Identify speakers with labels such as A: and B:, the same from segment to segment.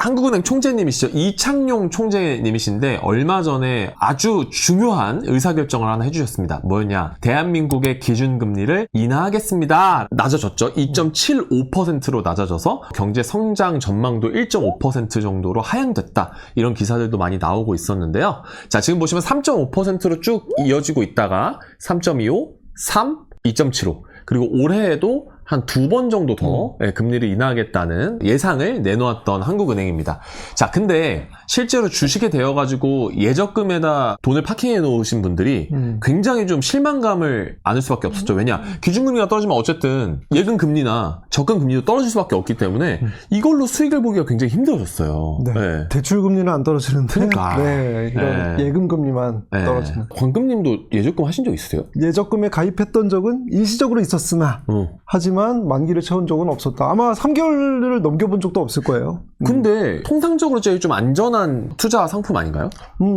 A: 한국은행 총재님이시죠. 이창용 총재님이신데 얼마 전에 아주 중요한 의사결정을 하나 해주셨습니다. 뭐였냐? 대한민국의 기준금리를 인하하겠습니다. 낮아졌죠. 2.75%로 낮아져서 경제 성장 전망도 1.5% 정도로 하향됐다. 이런 기사들도 많이 나오고 있었는데요. 자, 지금 보시면 3.5%로 쭉 이어지고 있다가 3.25, 3, 2.75 그리고 올해에도 한 2번 정도 더 금리를 인하하겠다는 예상을 내놓았던 한국은행입니다. 자, 근데 실제로 주식에 되어가지고 예적금에다 돈을 파킹해 놓으신 분들이 굉장히 좀 실망감을 안을 수밖에 없었죠. 왜냐? 기준금리가 떨어지면 어쨌든 예금금리나 적금금리도 떨어질 수밖에 없기 때문에 이걸로 수익을 보기가 굉장히 힘들어졌어요.
B: 네.
A: 네.
B: 대출금리는 안 떨어지는데
A: 그러니까.
B: 네, 이런 예금금리만 떨어지는.
A: 광금님도 예적금 하신 적 있으세요?
B: 예적금에 가입했던 적은 일시적으로 있었으나 하지만 만기를 채운 적은 없었다. 아마 3개월을 넘겨본 적도 없을 거예요.
A: 근데 통상적으로 제일 좀 안전한 투자 상품 아닌가요?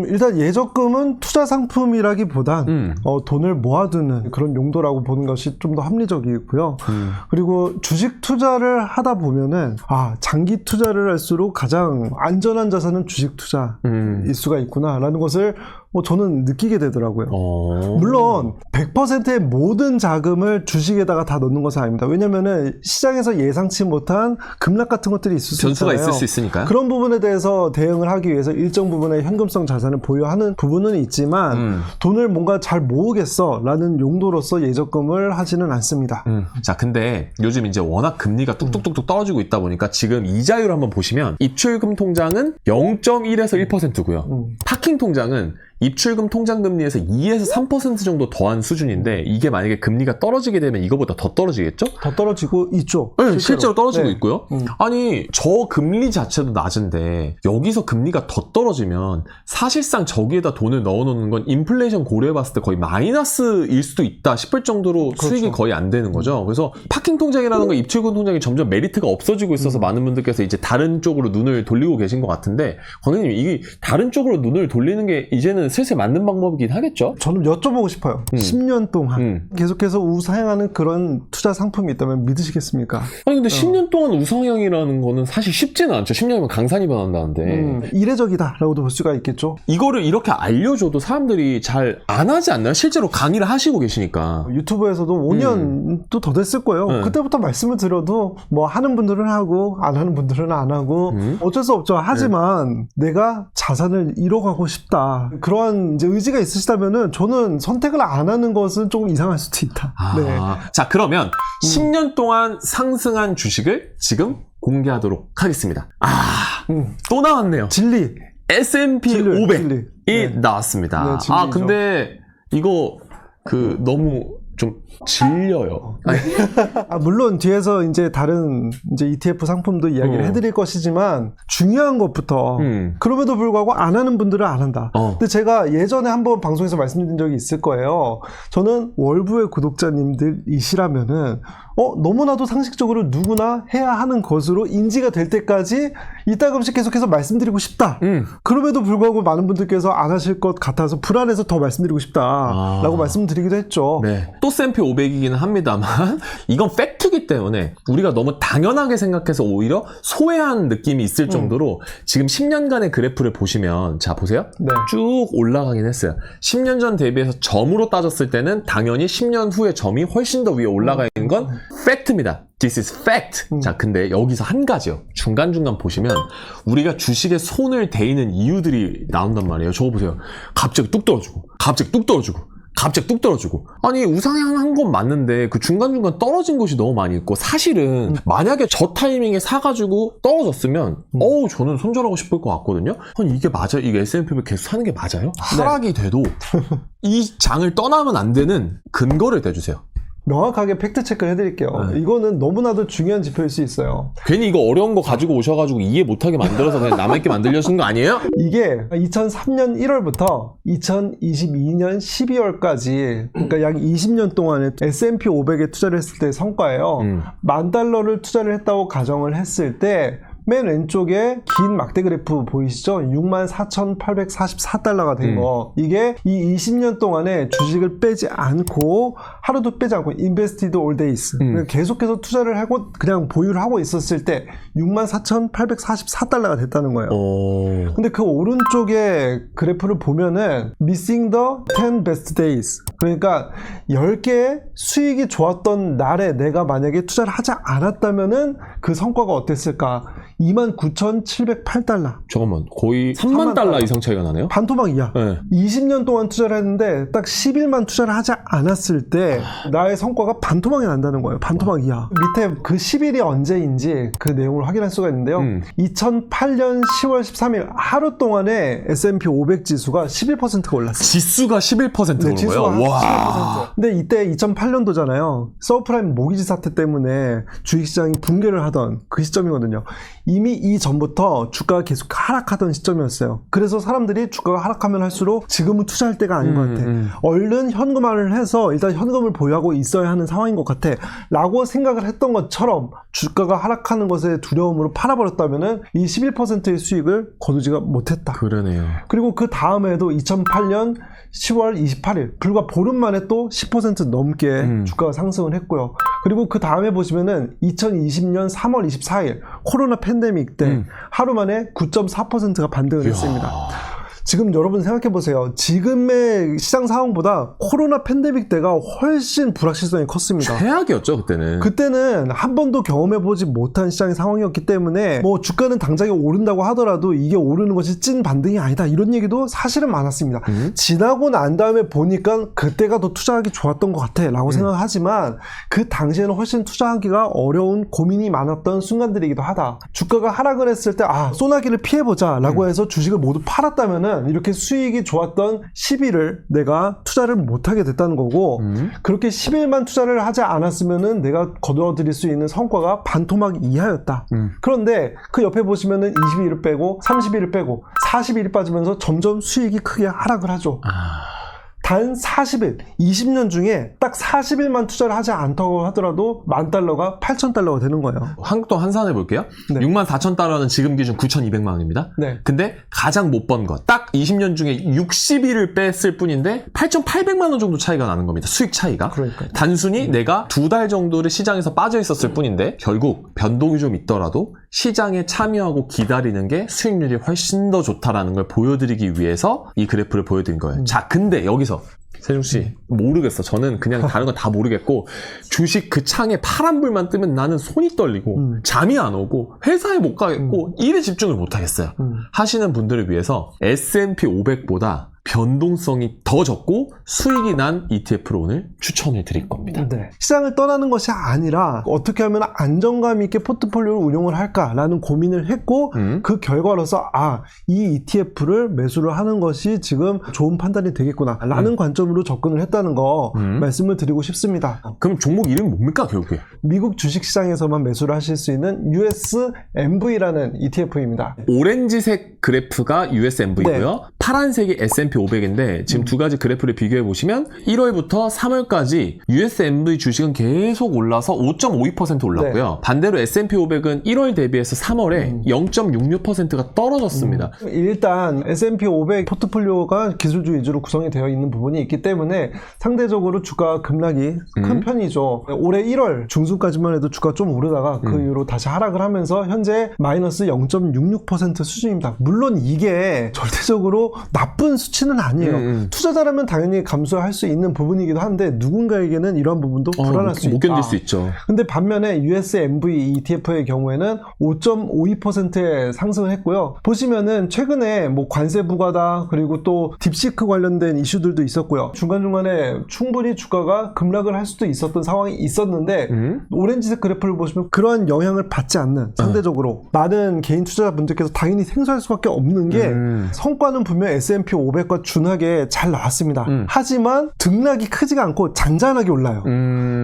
B: 일단 예적금은 투자 상품이라기보단 돈을 모아두는 그런 용도라고 보는 것이 좀 더 합리적이고요. 그리고 주식 투자를 하다 보면은 장기 투자를 할수록 가장 안전한 자산은 주식 투자일 수가 있구나라는 것을 저는 느끼게 되더라고요. 물론 100%의 모든 자금을 주식에다가 다 넣는 것은 아닙니다. 왜냐면은 시장에서 예상치 못한 급락 같은 것들이 있을 수
A: 변수가
B: 있잖아요.
A: 있을 수 있으니까요.
B: 그런 부분에 대해서 대응을 하기 위해서 일정 부분의 현금성 자산을 보유하는 부분은 있지만 돈을 뭔가 잘 모으겠어 라는 용도로서 예적금을 하지는 않습니다.
A: 자, 근데 요즘 이제 워낙 금리가 뚝뚝뚝뚝 떨어지고 있다 보니까 지금 이자율 한번 보시면 입출금 통장은 0.1에서 1%고요. 파킹 통장은 입출금 통장금리에서 2에서 3% 정도 더한 수준인데 이게 만약에 금리가 떨어지게 되면 이거보다 더 떨어지겠죠?
B: 더 떨어지고 있죠.
A: 네, 실제로 떨어지고
B: 네.
A: 있고요. 아니, 저 금리 자체도 낮은데 여기서 금리가 더 떨어지면 사실상 저기에다 돈을 넣어놓는 건 인플레이션 고려해봤을 때 거의 마이너스일 수도 있다 싶을 정도로
B: 그렇죠.
A: 수익이 거의 안 되는 거죠. 그래서 파킹 통장이라는 거 입출금 통장이 점점 메리트가 없어지고 있어서 많은 분들께서 이제 다른 쪽으로 눈을 돌리고 계신 것 같은데 광장님, 이게 다른 쪽으로 눈을 돌리는 게 이제는 슬슬 맞는 방법이긴 하겠죠?
B: 저는 여쭤보고 싶어요. 10년 동안 계속해서 우상향하는 그런 투자 상품이 있다면 믿으시겠습니까?
A: 아니 근데 10년 동안 우상향이라는 거는 사실 쉽지는 않죠. 10년이면 강산이 변한다는데
B: 이례적이다라고도 볼 수가 있겠죠.
A: 이거를 이렇게 알려줘도 사람들이 잘 안 하지 않나요? 실제로 강의를 하시고 계시니까.
B: 유튜브에서도 5년도 더 됐을 거예요. 그때부터 말씀을 드려도 뭐 하는 분들은 하고 안 하는 분들은 안 하고 어쩔 수 없죠. 하지만 내가 자산을 잃어가고 싶다. 그러한 이제 의지가 있으시다면은 저는 선택을 안 하는 것은 조금 이상할 수도 있다. 네.
A: 자, 그러면 10년 동안 상승한 주식을 지금 공개하도록 하겠습니다. 또 나왔네요.
B: 진리.
A: S&P
B: 진리,
A: 500이
B: 네.
A: 나왔습니다.
B: 네, 진리죠.
A: 근데 이거 너무 좀 질려요.
B: 물론 뒤에서 이제 다른 이제 ETF 상품도 이야기를 해드릴 것이지만 중요한 것부터 그럼에도 불구하고 안 하는 분들은 안 한다. 근데 제가 예전에 한번 방송에서 말씀드린 적이 있을 거예요. 저는 월부의 구독자님들이시라면은 너무나도 상식적으로 누구나 해야 하는 것으로 인지가 될 때까지 이따금씩 계속해서 말씀드리고 싶다. 그럼에도 불구하고 많은 분들께서 안 하실 것 같아서 불안해서 더 말씀드리고 싶다라고 말씀드리기도 했죠.
A: 네. 또 S&P 500이기는 합니다만 이건 팩트이기 때문에 우리가 너무 당연하게 생각해서 오히려 소외한 느낌이 있을 정도로 지금 10년간의 그래프를 보시면 자 보세요.
B: 네.
A: 쭉 올라가긴 했어요. 10년 전 대비해서 점으로 따졌을 때는 당연히 10년 후의 점이 훨씬 더 위에 올라가 있는 건 팩트입니다. This is fact. 자, 근데 여기서 한 가지요. 중간중간 보시면 우리가 주식에 손을 대이는 이유들이 나온단 말이에요. 저거 보세요. 갑자기 뚝 떨어지고 갑자기 뚝 떨어지고 갑자기 뚝 떨어지고. 아니 우상향한 건 맞는데 그 중간중간 떨어진 것이 너무 많이 있고 사실은 만약에 저 타이밍에 사가지고 떨어졌으면 저는 손절하고 싶을 것 같거든요. 아니 이게 맞아요? 이게 S&P 500 계속 사는 게 맞아요? 하락이 돼도 이 장을 떠나면 안 되는 근거를 대주세요.
B: 명확하게 팩트 체크를 해드릴게요. 이거는 너무나도 중요한 지표일 수 있어요.
A: 괜히 이거 어려운 거 가지고 오셔가지고 이해 못하게 만들어서 그냥 남아있게 만들려시는 거 아니에요?
B: 이게 2003년 1월부터 2022년 12월까지 그러니까 약 20년 동안에 S&P 500에 투자를 했을 때의 성과예요. $10,000를 투자를 했다고 가정을 했을 때 맨 왼쪽에 긴 막대 그래프 보이시죠? 64,844달러가 된 거. 이게 이 20년 동안에 주식을 빼지 않고 하루도 빼지 않고 invested all days 계속해서 투자를 하고 그냥 보유를 하고 있었을 때 64,844달러가 됐다는 거예요. 근데 그 오른쪽에 그래프를 보면은 Missing the 10 best days. 그러니까 10개의 수익이 좋았던 날에 내가 만약에 투자를 하지 않았다면은 그 성과가 어땠을까? 29,708달러.
A: 잠깐만, 거의 3만 달러 이상 차이가 나네요?
B: 반토막 이하.
A: 네.
B: 20년 동안 투자를 했는데 딱 10일만 투자를 하지 않았을 때 나의 성과가 반토막이 난다는 거예요. 반토막 이하. 밑에 그 10일이 언제인지 그 내용을 확인할 수가 있는데요. 2008년 10월 13일 하루 동안에 S&P 500 지수가 11%가 올랐어요.
A: 지수가 11%
B: 네,
A: 오른
B: 지수가
A: 거예요? 와.
B: 11%. 근데 이때 2008년도잖아요. 서브프라임 모기지 사태 때문에 주식시장이 붕괴를 하던 그 시점이거든요. 이미 이전부터 주가가 계속 하락하던 시점이었어요. 그래서 사람들이 주가가 하락하면 할수록 지금은 투자할 때가 아닌 것 같아. 얼른 현금화를 해서 일단 현금을 보유하고 있어야 하는 상황인 것 같아. 라고 생각을 했던 것처럼 주가가 하락하는 것에 두려움으로 팔아버렸다면은 이 11%의 수익을 거두지가 못했다.
A: 그러네요.
B: 그리고 그 다음에도 2008년 10월 28일 불과 보름 만에 또 10% 넘게 주가가 상승을 했고요. 그리고 그 다음에 보시면은 2020년 3월 24일 코로나 팬데믹 때 하루 만에 9.4%가 반등을 했습니다. 지금 여러분 생각해보세요. 지금의 시장 상황보다 코로나 팬데믹 때가 훨씬 불확실성이 컸습니다.
A: 최악이었죠, 그때는.
B: 그때는 한 번도 경험해보지 못한 시장의 상황이었기 때문에 뭐 주가는 당장에 오른다고 하더라도 이게 오르는 것이 찐 반등이 아니다 이런 얘기도 사실은 많았습니다. 지나고 난 다음에 보니까 그때가 더 투자하기 좋았던 것 같아 라고 생각하지만 그 당시에는 훨씬 투자하기가 어려운 고민이 많았던 순간들이기도 하다. 주가가 하락을 했을 때 소나기를 피해보자 라고 해서 주식을 모두 팔았다면은 이렇게 수익이 좋았던 10일을 내가 투자를 못하게 됐다는 거고 그렇게 10일만 투자를 하지 않았으면은 내가 거두어들일 수 있는 성과가 반토막 이하였다. 그런데 그 옆에 보시면은 21을 빼고 31을 빼고 41이 빠지면서 점점 수익이 크게 하락을 하죠. 단 40일, 20년 중에 딱 40일만 투자를 하지 않다고 하더라도 $10,000가 $8,000가 되는 거예요.
A: 한국돈 환산해 볼게요.
B: 네.
A: 64,000달러는 지금 기준 9,200만 원입니다.
B: 네.
A: 근데 가장 못 번 것, 딱 20년 중에 60일을 뺐을 뿐인데 8,800만 원 정도 차이가 나는 겁니다. 수익 차이가.
B: 그러니까요.
A: 단순히 내가 2달 정도를 시장에서 빠져 있었을 뿐인데 결국 변동이 좀 있더라도 시장에 참여하고 기다리는 게 수익률이 훨씬 더 좋다라는 걸 보여드리기 위해서 이 그래프를 보여드린 거예요. 자, 근데 여기서 세종씨 모르겠어. 저는 그냥 다른 건 다 모르겠고 주식 그 창에 파란불만 뜨면 나는 손이 떨리고 잠이 안 오고 회사에 못 가겠고 일에 집중을 못 하겠어요. 하시는 분들을 위해서 S&P 500보다 변동성이 더 적고 수익이 난 ETF를 오늘 추천을 드릴 겁니다.
B: 네. 시장을 떠나는 것이 아니라 어떻게 하면 안정감 있게 포트폴리오를 운용을 할까라는 고민을 했고 그 결과로서 이 ETF를 매수를 하는 것이 지금 좋은 판단이 되겠구나 라는 관점으로 접근을 했다는 거 말씀을 드리고 싶습니다.
A: 그럼 종목 이름이 뭡니까 결국에?
B: 미국 주식시장에서만 매수를 하실 수 있는 USMV라는 ETF입니다.
A: 오렌지색 그래프가 USMV고요.
B: 네.
A: 파란색이 S&P 500인데 지금 두 가지 그래프를 비교해 보시면 1월부터 3월까지 USMV 주식은 계속 올라서 5.52% 올랐고요.
B: 네.
A: 반대로 S&P 500은 1월 대비해서 3월에 0.66%가 떨어졌습니다.
B: 일단 S&P 500 포트폴리오가 기술주 위주로 구성이 되어 있는 부분이 있기 때문에 상대적으로 주가 급락이 큰 편이죠. 올해 1월 중순까지만 해도 주가 좀 오르다가 그 이후로 다시 하락을 하면서 현재 마이너스 0.66% 수준입니다. 물론 이게 절대적으로 나쁜 수치는 아니에요. 투자자라면 당연히 감수할 수 있는 부분이기도 한데 누군가에게는 이러한 부분도 불안할 수 있다.
A: 못 견딜 수 있죠.
B: 근데 반면에 USMV ETF의 경우에는 5.52%의 상승을 했고요. 보시면은 최근에 뭐 관세 부과다 그리고 또 딥시크 관련된 이슈들도 있었고요. 중간중간에 충분히 주가가 급락을 할 수도 있었던 상황이 있었는데 오렌지색 그래프를 보시면 그러한 영향을 받지 않는 상대적으로 많은 개인 투자자분들께서 당연히 생소할 수밖에 없는 게 성과는 분명 S&P 500과 준하게 잘 나왔습니다. 하지만 등락이 크지가 않고 잔잔하게 올라요.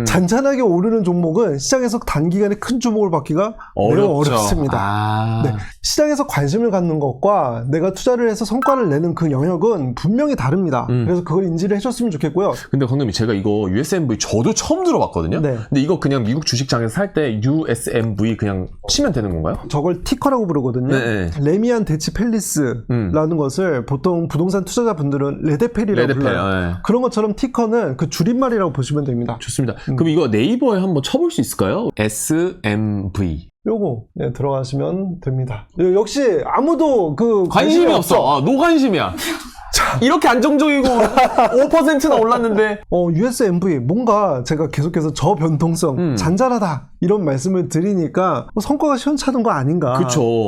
B: 잔잔하게 오르는 종목은 시장에서 단기간에 큰 주목을 받기가 매우 어렵습니다. 네. 시장에서 관심을 갖는 것과 내가 투자를 해서 성과를 내는 그 영역은 분명히 다릅니다. 그래서 그걸 인지를 해줬으면 좋겠고요.
A: 근데 강남이 제가 이거 USMV 저도 처음 들어봤거든요.
B: 네.
A: 근데 이거 그냥 미국 주식장에서 살 때 USMV 그냥 치면 되는 건가요?
B: 저걸 티커라고 부르거든요.
A: 네.
B: 레미안 대치 팰리스라는 것을 보통 부동산 투자자분들은 레데펠이라고 불러요.
A: 네.
B: 그런 것처럼 티커는 그 줄임말이라고 보시면 됩니다.
A: 좋습니다. 그럼 이거 네이버에 한번 쳐볼 수 있을까요? SMV.
B: 요거 들어가시면 됩니다. 역시 아무도 그
A: 관심이 없어. 노관심이야. 이렇게 안정적이고 5%나 올랐는데
B: USMV 뭔가 제가 계속해서 저변동성 잔잔하다 이런 말씀을 드리니까 성과가 시원찮은 거 아닌가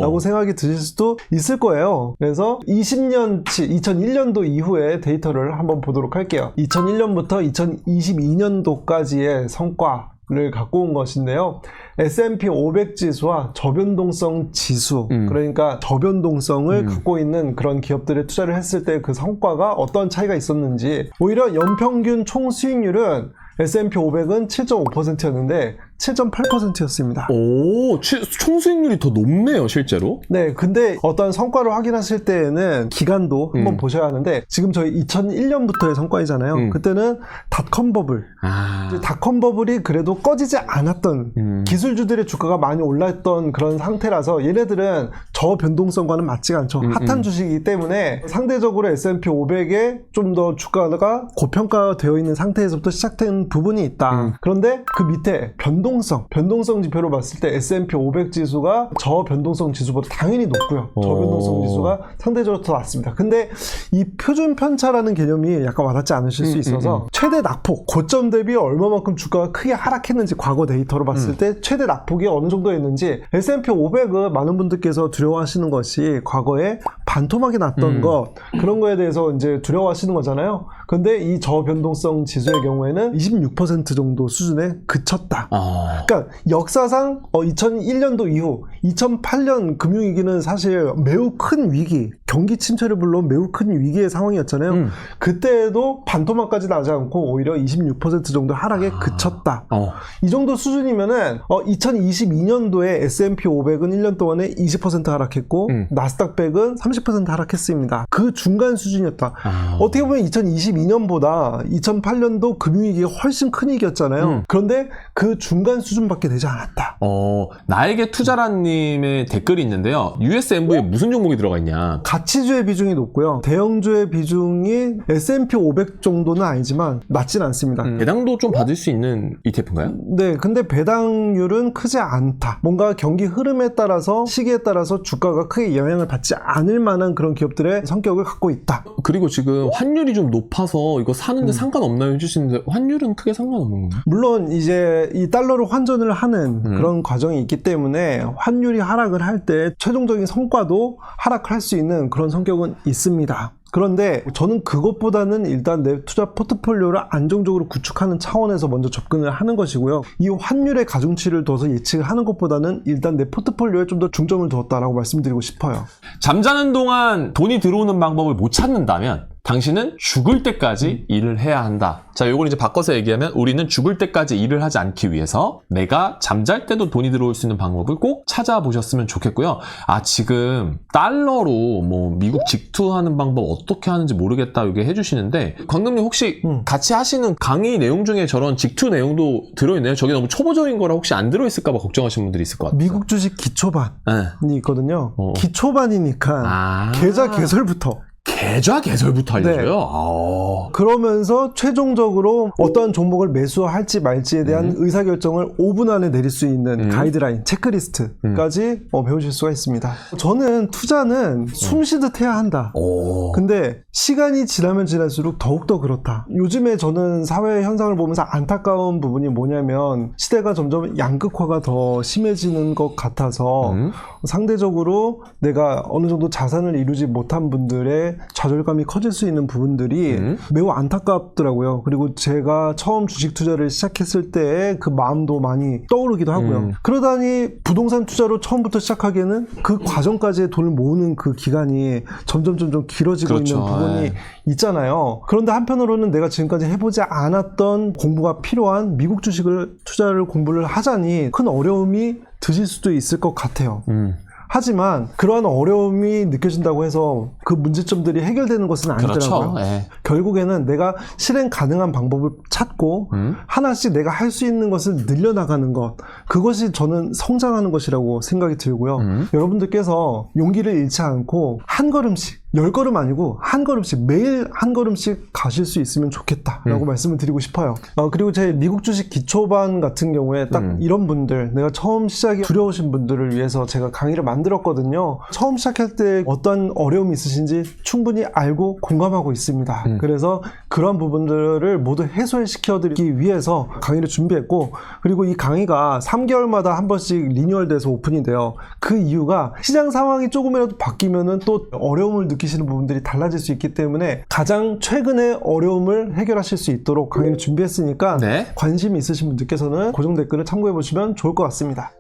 B: 라고 생각이 드실 수도 있을 거예요. 그래서 20년치 2001년도 이후의 데이터를 한번 보도록 할게요. 2001년부터 2022년도까지의 성과를 갖고 온 것인데요. S&P 500 지수와 저변동성 지수, 그러니까 저변동성을 갖고 있는 그런 기업들에 투자를 했을 때 그 성과가 어떤 차이가 있었는지, 오히려 연평균 총 수익률은 S&P 500은 7.5%였는데 7.8%였습니다.
A: 오, 총 수익률이 더 높네요, 실제로.
B: 네, 근데 어떤 성과를 확인하실 때에는 기간도 한번 보셔야 하는데, 지금 저희 2001년부터의 성과이잖아요. 그때는 닷컴 버블. 닷컴 버블이 그래도 꺼지지 않았던 기술주들의 주가가 많이 올랐던 그런 상태라서 얘네들은 저변동성과는 맞지가 않죠. 핫한 주식이기 때문에 상대적으로 S&P 500에 좀 더 주가가 고평가되어 있는 상태에서부터 시작된 부분이 있다. 그런데 그 밑에 변동성 지표로 봤을 때 S&P 500 지수가 저변동성 지수보다 당연히 높고요. 저변동성 지수가 상대적으로 더 낮습니다. 근데 이 표준 편차라는 개념이 약간 와닿지 않으실 수 있어서 최대 낙폭, 고점 대비 얼마만큼 주가가 크게 하락했는지 과거 데이터로 봤을 때 최대 낙폭이 어느 정도였는지, S&P 500은 많은 분들께서 두려워하시는 것이 과거에 반토막이 났던 것, 그런 거에 대해서 이제 두려워하시는 거잖아요. 근데 이 저변동성 지수의 경우에는 26% 정도 수준에 그쳤다. 그러니까 역사상 2001년도 이후 2008년 금융위기는 사실 매우 큰 위기, 경기 침체를 불러온 매우 큰 위기의 상황이었잖아요. 그때에도 반토막까지 나지 않고 오히려 26% 정도 하락에 그쳤다. 이 정도 수준이면은 2022년도에 S&P 500은 1년 동안에 20% 하락했고 나스닥 100은 30% 하락했습니다. 그 중간 수준이었다. 어떻게 보면 2022년보다 2008년도 금융위기가 훨씬 큰 위기였잖아요. 그런데 그 중간 수준밖에 되지 않았다.
A: 나에게 투자라님의 댓글이 있는데요. USMV에 무슨 종목이 들어가 있냐?
B: 가치주의 비중이 높고요. 대형주의 비중이 S&P 500 정도는 아니지만 낮진 않습니다.
A: 배당도 좀 받을 수 있는 ETF인가요?
B: 네, 근데 배당률은 크지 않다. 뭔가 경기 흐름에 따라서, 시기에 따라서 주가가 크게 영향을 받지 않을 만한 그런 기업들의 성격을 갖고 있다.
A: 그리고 지금 환율이 좀 높아서 이거 사는데 상관없나요? 해주시는데 환율은 크게 상관없는 건가요?
B: 물론 이제 이 달러로 환전을 하는 그런 과정이 있기 때문에 환율이 하락을 할 때 최종적인 성과도 하락할 수 있는 그런 성격은 있습니다. 그런데 저는 그것보다는 일단 내 투자 포트폴리오를 안정적으로 구축하는 차원에서 먼저 접근을 하는 것이고요. 이 환율의 가중치를 둬서 예측을 하는 것보다는 일단 내 포트폴리오에 좀 더 중점을 두었다라고 말씀드리고 싶어요.
A: 잠자는 동안 돈이 들어오는 방법을 못 찾는다면 당신은 죽을 때까지 일을 해야 한다. 자, 요걸 이제 바꿔서 얘기하면 우리는 죽을 때까지 일을 하지 않기 위해서 내가 잠잘 때도 돈이 들어올 수 있는 방법을 꼭 찾아보셨으면 좋겠고요. 지금 달러로 뭐 미국 직투하는 방법 어떻게 하는지 모르겠다 이게 해주시는데, 광금님 혹시 같이 하시는 강의 내용 중에 저런 직투 내용도 들어있나요? 저게 너무 초보적인 거라 혹시 안 들어있을까 봐 걱정하시는 분들이 있을 것 같아요.
B: 미국 주식 기초반이 있거든요. 기초반이니까 계좌 개설부터
A: 알려줘요?
B: 네. 그러면서 최종적으로 어떠한 종목을 매수할지 말지에 대한 의사결정을 5분 안에 내릴 수 있는 가이드라인, 체크리스트까지 배우실 수가 있습니다. 저는 투자는 숨쉬듯 해야 한다. 근데 시간이 지나면 지날수록 더욱더 그렇다. 요즘에 저는 사회 현상을 보면서 안타까운 부분이 뭐냐면 시대가 점점 양극화가 더 심해지는 것 같아서 상대적으로 내가 어느 정도 자산을 이루지 못한 분들의 좌절감이 커질 수 있는 부분들이 매우 안타깝더라고요. 그리고 제가 처음 주식 투자를 시작했을 때의 그 마음도 많이 떠오르기도 하고요. 그러다니 부동산 투자로 처음부터 시작하기에는 그 과정까지의 돈을 모으는 그 기간이 점점 길어지고 있는 부분이 있잖아요. 그런데 한편으로는 내가 지금까지 해보지 않았던 공부가 필요한 미국 주식을 투자를 공부를 하자니 큰 어려움이 드실 수도 있을 것 같아요. 하지만 그러한 어려움이 느껴진다고 해서 그 문제점들이 해결되는 것은 아니더라고요.
A: 그렇죠.
B: 결국에는 내가 실행 가능한 방법을 찾고 하나씩 내가 할 수 있는 것을 늘려나가는 것, 그것이 저는 성장하는 것이라고 생각이 들고요. 여러분들께서 용기를 잃지 않고 한 걸음씩 10걸음 아니고 한 걸음씩, 매일 한 걸음씩 가실 수 있으면 좋겠다라고 말씀을 드리고 싶어요. 그리고 제 미국 주식 기초반 같은 경우에 딱 이런 분들, 내가 처음 시작이 두려우신 분들을 위해서 제가 강의를 만들었거든요. 처음 시작할 때 어떤 어려움이 있으신지 충분히 알고 공감하고 있습니다. 그래서 그런 부분들을 모두 해소시켜드리기 위해서 강의를 준비했고, 그리고 이 강의가 3개월마다 한 번씩 리뉴얼돼서 오픈이 돼요. 그 이유가 시장 상황이 조금이라도 바뀌면은 또 어려움을 느끼시는 부분들이 달라질 수 있기 때문에 가장 최근의 어려움을 해결하실 수 있도록 강의를 준비했으니까
A: 네.
B: 관심 있으신 분들께서는 고정 댓글을 참고해 보시면 좋을 것 같습니다.